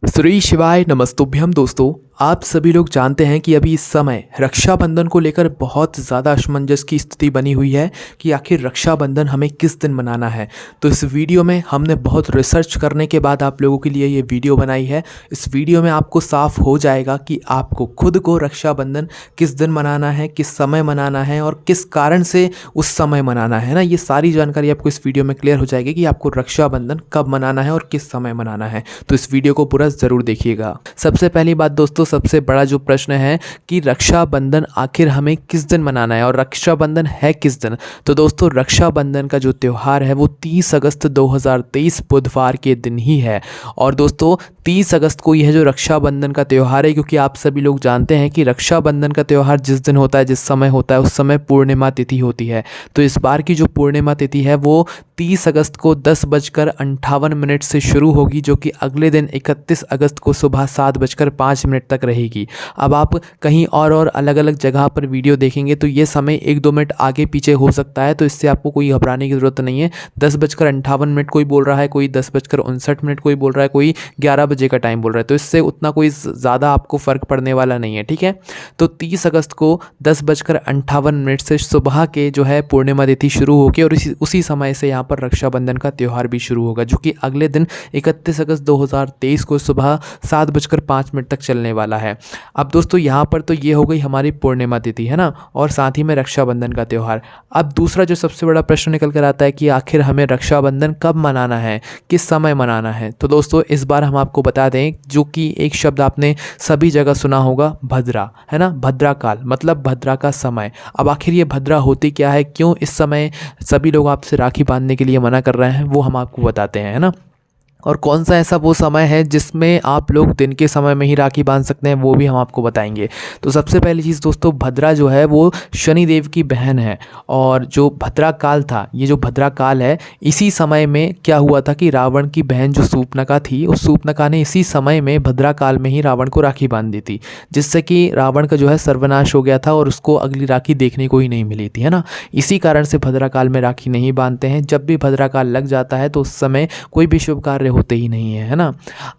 श्री शिवाय नमस्तुभ्यम। दोस्तों, आप सभी लोग जानते हैं कि अभी इस समय रक्षाबंधन को लेकर बहुत ज़्यादा असमंजस की स्थिति बनी हुई है कि आखिर रक्षाबंधन हमें किस दिन मनाना है। तो इस वीडियो में हमने बहुत रिसर्च करने के बाद आप लोगों के लिए ये वीडियो बनाई है। इस वीडियो में आपको साफ हो जाएगा कि आपको खुद को रक्षाबंधन किस दिन मनाना है, किस समय मनाना है और किस कारण से उस समय मनाना है ना। ये सारी जानकारी आपको इस वीडियो में क्लियर हो जाएगी कि आपको रक्षाबंधन कब मनाना है और किस समय मनाना है। तो इस वीडियो को पूरा ज़रूर देखिएगा। सबसे पहली बात दोस्तों, सबसे बड़ा जो प्रश्न है कि रक्षाबंधन आखिर हमें किस दिन मनाना है और रक्षाबंधन है किस दिन। तो दोस्तों, रक्षाबंधन का जो त्यौहार है वो 30 अगस्त 2023 बुधवार के दिन ही है। और दोस्तों 30 अगस्त को यह जो रक्षाबंधन का त्यौहार है, क्योंकि आप सभी लोग जानते हैं कि रक्षाबंधन का त्यौहार जिस दिन होता है, जिस समय होता है, उस समय पूर्णिमा तिथि होती है। तो इस बार की जो पूर्णिमा तिथि है वो 30 अगस्त को 10:58 से शुरू होगी, जो कि अगले दिन 31 अगस्त को सुबह 7:05 तक रहेगी। अब आप कहीं और अलग अलग जगह पर वीडियो देखेंगे तो ये समय 1-2 मिनट आगे पीछे हो सकता है, तो इससे आपको कोई घबराने की ज़रूरत नहीं है। 10:58 कोई बोल रहा है, कोई 10:59 कोई बोल रहा है, कोई 11 बजे का टाइम बोल रहा है, तो इससे उतना कोई ज़्यादा आपको फ़र्क पड़ने वाला नहीं है, ठीक है। तो 30 अगस्त को 10:58 से सुबह के जो है पूर्णिमा तिथि शुरू होगी और उसी समय से यहाँ पर रक्षाबंधन का त्यौहार भी शुरू होगा, जो कि अगले दिन 31 अगस्त 2023 को सुबह 7:05 तक चलने वाला है। अब दोस्तों यहाँ पर तो ये हो गई हमारी पूर्णिमा तिथि, है ना, और साथ ही में रक्षाबंधन का त्यौहार। अब दूसरा जो सबसे बड़ा प्रश्न निकल कर आता है कि आखिर हमें रक्षाबंधन कब मनाना है, किस समय मनाना है। तो दोस्तों इस बार हम आपको बता दें, जो कि एक शब्द आपने सभी जगह सुना होगा, भद्रा, है ना, भद्रा काल मतलब भद्रा का समय। अब आखिर ये भद्रा होती क्या है, क्यों इस समय सभी लोग आपसे राखी बांधने के लिए मना कर रहे हैं, वो हम आपको बताते हैं, है ना। और कौन सा ऐसा वो समय है जिसमें आप लोग दिन के समय में ही राखी बांध सकते हैं, वो भी हम आपको बताएंगे। तो सबसे पहली चीज़ दोस्तों, भद्रा जो है वो शनिदेव की बहन है। और जो भद्रा काल था, ये जो भद्रा काल है, इसी समय में क्या हुआ था कि रावण की बहन जो शूर्पणखा थी, उस शूर्पणखा ने इसी समय में भद्रा काल में ही रावण को राखी बांध दी थी, जिससे कि रावण का जो है सर्वनाश हो गया था और उसको अगली राखी देखने को ही नहीं मिली थी, है ना। इसी कारण से भद्रा काल में राखी नहीं बांधते हैं। जब भी भद्रा काल लग जाता है तो उस समय कोई भी शुभ कार्य होते ही नहीं है ना।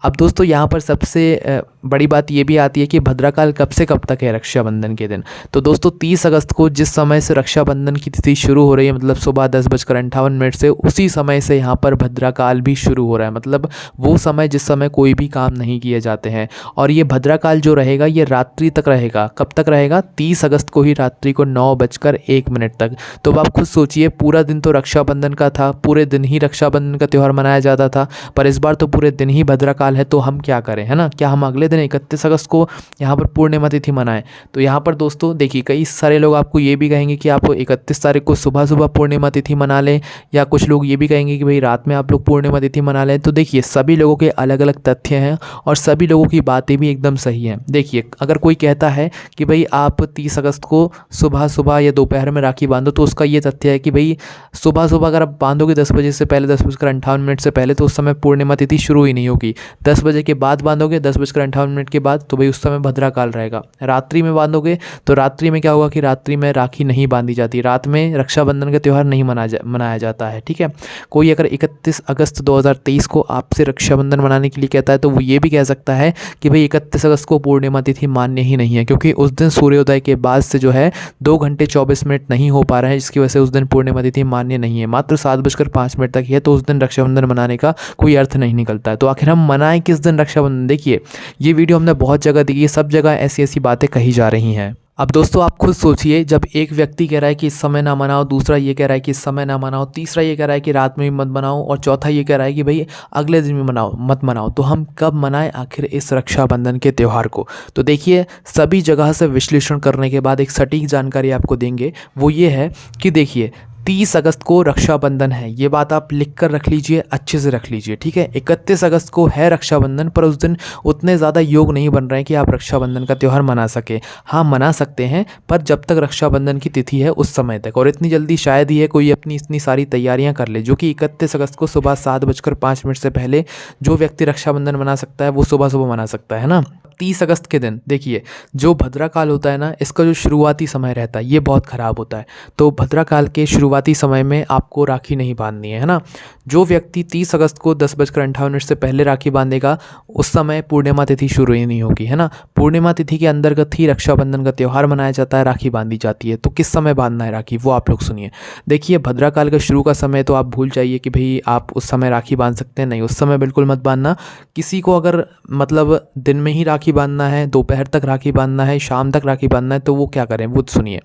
अब दोस्तों यहाँ पर सबसे बड़ी बात ये भी आती है कि भद्राकाल कब से कब तक है रक्षाबंधन के दिन। तो दोस्तों 30 अगस्त को जिस समय से रक्षाबंधन की तिथि शुरू हो रही है, मतलब सुबह 10:58 से, उसी समय से यहाँ पर भद्राकाल भी शुरू हो रहा है, मतलब वो समय जिस समय कोई भी काम नहीं किए जाते हैं। और ये भद्राकाल जो रहेगा ये रात्रि तक रहेगा। कब तक रहेगा? 30 अगस्त को ही रात्रि को 9:01 तक। तो अब आप खुद सोचिए, पूरा दिन तो रक्षाबंधन का था, पूरे दिन ही रक्षाबंधन का त्यौहार मनाया जाता था, पर इस बार तो पूरे दिन ही भद्राकाल है। तो हम क्या करें, है ना, क्या हम अगले दिन 31 अगस्त को यहाँ पर पूर्णिमा तिथि मनाएं? तो यहाँ पर दोस्तों देखिए, कई सारे लोग आपको ये भी कहेंगे कि आप 31 तारीख को सुबह सुबह पूर्णिमा तिथि मना लें, या कुछ लोग ये भी कहेंगे कि भाई रात में आप लोग पूर्णिमा तिथि मना लें। तो देखिए, सभी लोगों के अलग अलग तथ्य हैं और सभी लोगों की बातें भी एकदम सही हैं। देखिए, अगर कोई कहता है कि भाई आप 30 अगस्त को सुबह सुबह या दोपहर में राखी बांधो, तो उसका ये तथ्य है कि भाई सुबह सुबह अगर आप बांधोगे 10 बजे से पहले, 10:58 से पहले, तो उस समय पूर्णिमा तिथि शुरू ही नहीं होगी। 10 बजे के बाद बांधोगे, 10:58 के बाद, तो भाई उस समय भद्रा काल रहेगा। रात्रि में बांधोगे तो रात्रि में क्या होगा कि रात्रि में राखी नहीं बांधी जाती, रात में रक्षाबंधन का त्यौहार नहीं मनाया जाता है, ठीक है। कोई अगर 31 अगस्त 2023 को आपसे रक्षाबंधन मनाने के लिए कहता है, तो वो ये भी कह सकता है कि भाई 31 अगस्त को पूर्णिमा तिथि मान्य ही नहीं है, क्योंकि उस दिन सूर्योदय के बाद से जो है 2 घंटे 24 मिनट नहीं हो पा रहे हैं, जिसकी वजह से उस दिन पूर्णिमा तिथि मान्य नहीं है। मात्र 7:05 तक ही है, तो उस दिन रक्षाबंधन मनाने का कोई अर्थ नहीं निकलता है। तो आखिर हम मनाएं किस दिन रक्षाबंधन? देखिए, ये वीडियो हमने बहुत जगह दी है, सब जगह ऐसी ऐसी बातें कही जा रही हैं। अब दोस्तों आप खुद सोचिए, जब एक व्यक्ति कह रहा है कि इस समय ना मनाओ, दूसरा ये कह रहा है कि इस समय ना मनाओ, तीसरा ये कह रहा है कि रात में भी मत मनाओ, और चौथा ये कह रहा है कि भाई अगले दिन भी मत मनाओ, तो हम कब मनाएं आखिर इस रक्षाबंधन के त्यौहार को? तो देखिए, सभी जगह से विश्लेषण करने के बाद एक सटीक जानकारी आपको देंगे। वो ये है कि देखिए, 30 अगस्त को रक्षाबंधन है, ये बात आप लिख कर रख लीजिए, अच्छे से रख लीजिए, ठीक है। 31 अगस्त को है रक्षाबंधन, पर उस दिन उतने ज़्यादा योग नहीं बन रहे हैं कि आप रक्षाबंधन का त्यौहार मना सके। हाँ, मना सकते हैं, पर जब तक रक्षाबंधन की तिथि है उस समय तक। और इतनी जल्दी शायद ही है कोई अपनी इतनी सारी तैयारियां कर ले, जो कि 31 अगस्त को सुबह 7:05 से पहले जो व्यक्ति रक्षाबंधन मना सकता है वो सुबह सुबह मना सकता है ना। 30 अगस्त के दिन देखिए, जो भद्रा काल होता है ना, इसका जो शुरुआती समय रहता है ये बहुत ख़राब होता है। तो भद्रा काल के शुरुआती समय में आपको राखी नहीं बांधनी है ना। जो व्यक्ति 30 अगस्त को 10:58 से पहले राखी बांधेगा, उस समय पूर्णिमा तिथि शुरू ही नहीं होगी, है ना। पूर्णिमा तिथि के अंतर्गत ही रक्षाबंधन का त्यौहार मनाया जाता है, राखी बांधी जाती है। तो किस समय बांधना है राखी, वो आप लोग सुनिए। देखिए, भद्रा काल का शुरू का समय तो आप भूल जाइए कि भाई आप उस समय राखी बांध सकते हैं, नहीं, उस समय बिल्कुल मत बांधना। किसी को अगर मतलब दिन में ही राखी बांधना है, दोपहर तक राखी बांधना है, शाम तक राखी बांधना है, तो वो क्या करें, वो सुनिए।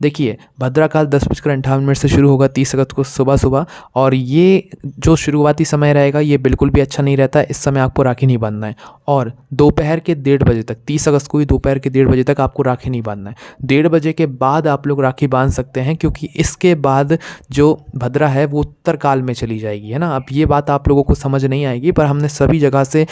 देखिए, भद्रा काल 10:58 से शुरू होगा 30 अगस्त को सुबह सुबह, और ये जो शुरुआती समय रहेगा ये बिल्कुल भी अच्छा नहीं रहता है। इस समय आपको राखी नहीं बांधना है। और दोपहर के 1:30 बजे तक, 30 अगस्त को ही दोपहर के 1:30 बजे तक आपको राखी नहीं बांधना है। 1:30 बजे के बाद आप लोग राखी बांध सकते हैं, क्योंकि इसके बाद जो भद्रा है वो उत्तर काल में चली जाएगी, है ना। अब ये बात आप लोगों को समझ नहीं आएगी, पर हमने सभी जगह से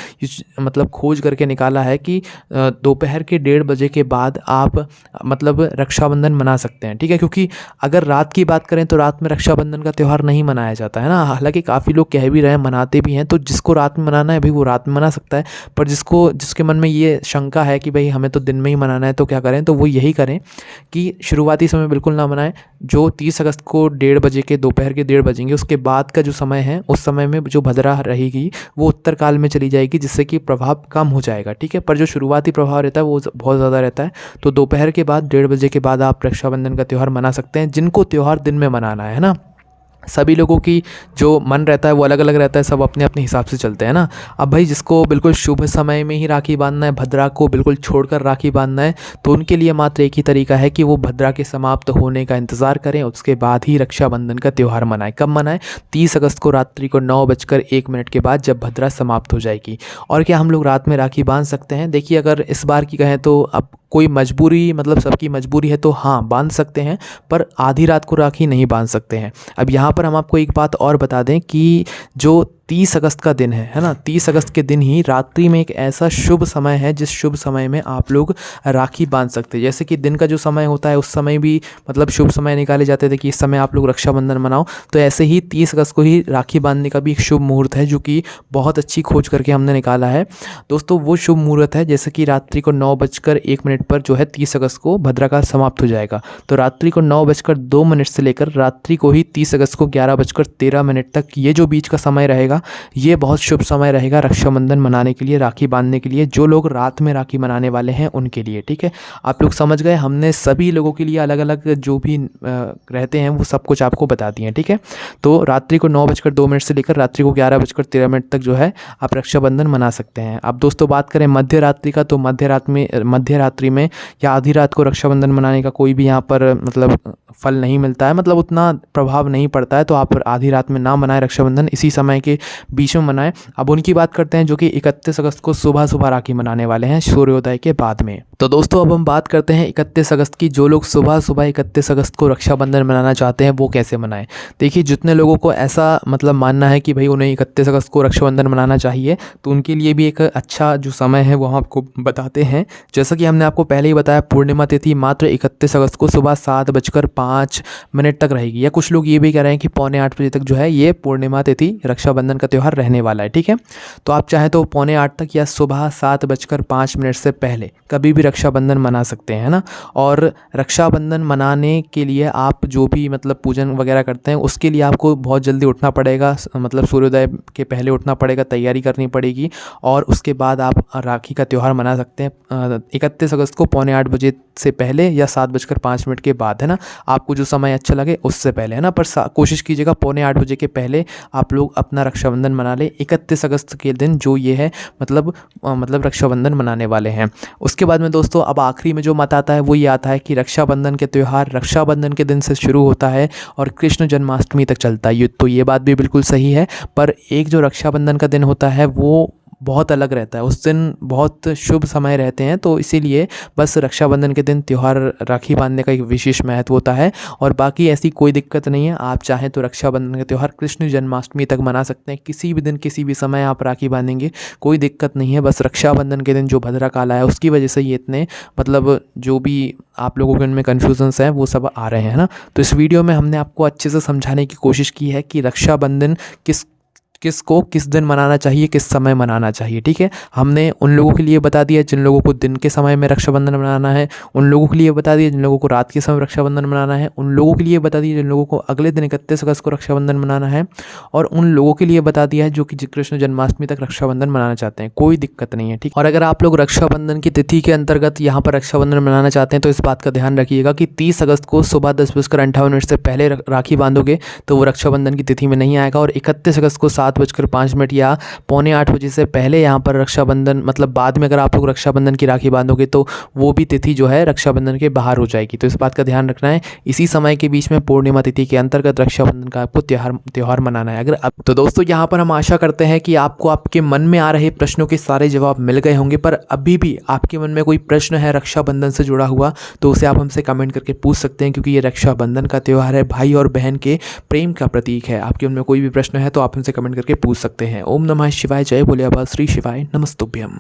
मतलब खोज करके निकाला है कि दोपहर के 1:30 बजे के बाद आप मतलब रक्षाबंधन मना सकते हैं, ठीक है। क्योंकि अगर रात की बात करें तो रात में रक्षाबंधन का त्यौहार नहीं मनाया जाता है ना। हालांकि काफ़ी लोग कह भी रहे हैं, मनाते भी हैं। तो जिसको रात में मनाना है भाई वो रात में मना सकता है, पर जिसके मन में ये शंका है कि भाई हमें तो दिन में ही मनाना है, तो क्या करें, तो वो यही करें कि शुरुआती समय बिल्कुल ना मनाएं। जो 30 अगस्त को 1:30 बजे के दोपहर के 1:30 बजेंगे, उसके बाद का जो समय है, उस समय में जो भद्रा रहेगी वो उत्तर काल में चली जाएगी, जिससे कि प्रभाव कम हो जाएगा, ठीक है। पर जो शुरुआती प्रभाव रहता है वो बहुत ज़्यादा रहता है। तो दोपहर के बाद 1:30 बजे के बाद आप रक्षाबंधन का त्यौहार मना सकते हैं, जिनको त्यौहार दिन में मनाना है ना। सभी लोगों की जो मन रहता है वो अलग अलग रहता है, सब अपने अपने हिसाब से चलते हैं ना। अब भाई जिसको बिल्कुल शुभ समय में ही राखी बांधना है, भद्रा को बिल्कुल छोड़कर राखी बांधना है, तो उनके लिए मात्र एक ही तरीका है कि वो भद्रा के समाप्त होने का इंतज़ार करें, उसके बाद ही रक्षाबंधन का त्यौहार मनाएं। कब मनाएं, 30 अगस्त को रात्रि को 9:01 के बाद, जब भद्रा समाप्त हो जाएगी। और क्या हम लोग रात में राखी बांध सकते हैं? देखिए, अगर इस बार की कहें तो अब कोई मजबूरी, मतलब सबकी मजबूरी है तो हाँ बांध सकते हैं, पर आधी रात को राखी नहीं बांध सकते हैं। अब यहाँ पर हम आपको एक बात और बता दें कि जो 30 अगस्त का दिन है ना, 30 अगस्त के दिन ही रात्रि में एक ऐसा शुभ समय है जिस शुभ समय में आप लोग राखी बांध सकते हैं। जैसे कि दिन का जो समय होता है उस समय भी मतलब शुभ समय निकाले जाते थे कि इस समय आप लोग रक्षाबंधन मनाओ, तो ऐसे ही 30 अगस्त को ही राखी बांधने का भी एक शुभ मुहूर्त है, जो कि बहुत अच्छी खोज करके हमने निकाला है दोस्तों। वो शुभ मुहूर्त है जैसे कि रात्रि को 9:01 पर जो है 30 अगस्त को भद्रा काल समाप्त हो जाएगा। तो रात्रि को 9:02 से लेकर रात्रि को ही 30 अगस्त को 11:13 तक, ये जो बीच का समय रहेगा ये बहुत शुभ समय रहेगा रक्षाबंधन मनाने के लिए, राखी बांधने के लिए। जो लोग रात में राखी मनाने वाले हैं उनके लिए, ठीक है। आप लोग समझ गए, हमने सभी लोगों के लिए अलग अलग जो भी रहते हैं वो सब कुछ आपको बता दिए, ठीक है। तो रात्रि को 9:02 से लेकर रात्रि को 11:13 तक जो है आप रक्षाबंधन मना सकते हैं। अब दोस्तों बात करें मध्य रात्रि का, तो मध्य रात्रि में या आधी रात को रक्षाबंधन मनाने का कोई भी यहाँ पर मतलब फल नहीं मिलता है, मतलब उतना प्रभाव नहीं पड़ता है। तो आप आधी रात में ना मनाएं रक्षाबंधन, इसी समय के बीच में मनाएं। अब उनकी बात करते हैं जो कि 31 अगस्त को सुबह सुबह राखी मनाने वाले हैं सूर्योदय के बाद में। तो दोस्तों अब हम बात करते हैं 31 अगस्त की। जो लोग सुबह सुबह 31 अगस्त को रक्षाबंधन मनाना चाहते हैं वो कैसे मनाएं। देखिए, जितने लोगों को ऐसा मतलब मानना है कि भाई उन्हें 31 अगस्त को रक्षाबंधन मनाना चाहिए, तो उनके लिए भी एक अच्छा जो समय है वो हम आपको बताते हैं। जैसा कि हमने आपको पहले ही बताया, पूर्णिमा तिथि मात्र 31 अगस्त को सुबह 7:05 तक रहेगी, या कुछ लोग ये भी कह रहे हैं कि 7:45 बजे तक जो है ये पूर्णिमा तिथि रक्षाबंधन का त्यौहार रहने वाला है, ठीक है। तो आप चाहे तो 7:45 तक या सुबह 7:05 से पहले कभी भी रक्षाबंधन मना सकते हैं ना। और रक्षाबंधन मनाने के लिए आप जो भी मतलब पूजन वगैरह करते हैं उसके लिए आपको बहुत जल्दी उठना पड़ेगा, मतलब सूर्योदय के पहले उठना पड़ेगा, तैयारी करनी पड़ेगी, और उसके बाद आप राखी का त्यौहार मना सकते हैं 31 अगस्त को 7:45 बजे से पहले या 7:05 के बाद, है ना। आपको जो समय अच्छा लगे उससे पहले, है ना, पर कोशिश कीजिएगा 7:45 बजे के पहले आप लोग अपना रक्षाबंधन मना ले 31 अगस्त के दिन, जो ये है मतलब रक्षाबंधन मनाने वाले हैं। उसके बाद में दोस्तों अब आखिरी में जो मत आता है वो ये आता है कि रक्षाबंधन के त्यौहार रक्षाबंधन के दिन से शुरू होता है और कृष्ण जन्माष्टमी तक चलता है। तो ये बात भी बिल्कुल सही है, पर एक जो रक्षाबंधन का दिन होता है वो बहुत अलग रहता है, उस दिन बहुत शुभ समय रहते हैं। तो इसीलिए बस रक्षाबंधन के दिन त्यौहार राखी बांधने का एक विशेष महत्व होता है, और बाकी ऐसी कोई दिक्कत नहीं है। आप चाहें तो रक्षाबंधन का त्यौहार कृष्ण जन्माष्टमी तक मना सकते हैं, किसी भी दिन किसी भी समय आप राखी बांधेंगे कोई दिक्कत नहीं है। बस रक्षाबंधन के दिन जो भद्रा काल है उसकी वजह से ये इतने मतलब जो भी आप लोगों के उनमें कन्फ्यूजन्स हैं वो सब आ रहे हैं ना। तो इस वीडियो में हमने आपको अच्छे से समझाने की कोशिश की है कि रक्षाबंधन किसको किस दिन मनाना चाहिए, किस समय मनाना चाहिए। ठीक है, हमने उन लोगों के लिए बता दिया जिन लोगों को दिन के समय में रक्षाबंधन मनाना है, उन लोगों के लिए बता दिया जिन लोगों को रात के समय रक्षाबंधन मनाना है, उन लोगों के लिए बता दिया जिन लोगों को अगले दिन 31 अगस्त को रक्षाबंधन मनाना है, और उन लोगों के लिए बता दिया है जो कि कृष्ण जन्माष्टमी तक रक्षाबंधन मनाना चाहते हैं। कोई दिक्कत नहीं है। ठीक, और अगर आप लोग रक्षाबंधन की तिथि के अंतर्गत यहाँ पर रक्षाबंधन मनाना चाहते हैं तो इस बात का ध्यान रखिएगा कि 30 अगस्त को सुबह 10:58 से पहले राखी बांधोगे तो वो रक्षाबंधन की तिथि में नहीं आएगा, और 31 अगस्त को 7:05 या 7:45 बजे से पहले यहाँ पर रक्षाबंधन, मतलब बाद में अगर आप लोग रक्षाबंधन की राखी बांधोगे तो वो भी तिथि जो है रक्षाबंधन के बाहर हो जाएगी। तो इस बात का ध्यान रखना है। इसी समय के बीच में पूर्णिमा तिथि के अंतर्गत रक्षाबंधन का आपको त्यौहार मनाना है। अगर तो दोस्तों यहाँ पर हम आशा करते हैं कि आपको आपके मन में आ रहे प्रश्नों के सारे जवाब मिल गए होंगे, पर अभी भी आपके मन में कोई प्रश्न है रक्षाबंधन से जुड़ा हुआ तो उसे आप हमसे कमेंट करके पूछ सकते हैं, क्योंकि ये रक्षाबंधन का त्यौहार है, भाई और बहन के प्रेम का प्रतीक है। आपके मन में कोई भी प्रश्न है तो आप हमसे कमेंट करके पूछ सकते हैं। ओम नमः शिवाय, जय भोले बाबा, श्री शिवाय नमस्तुभ्यम।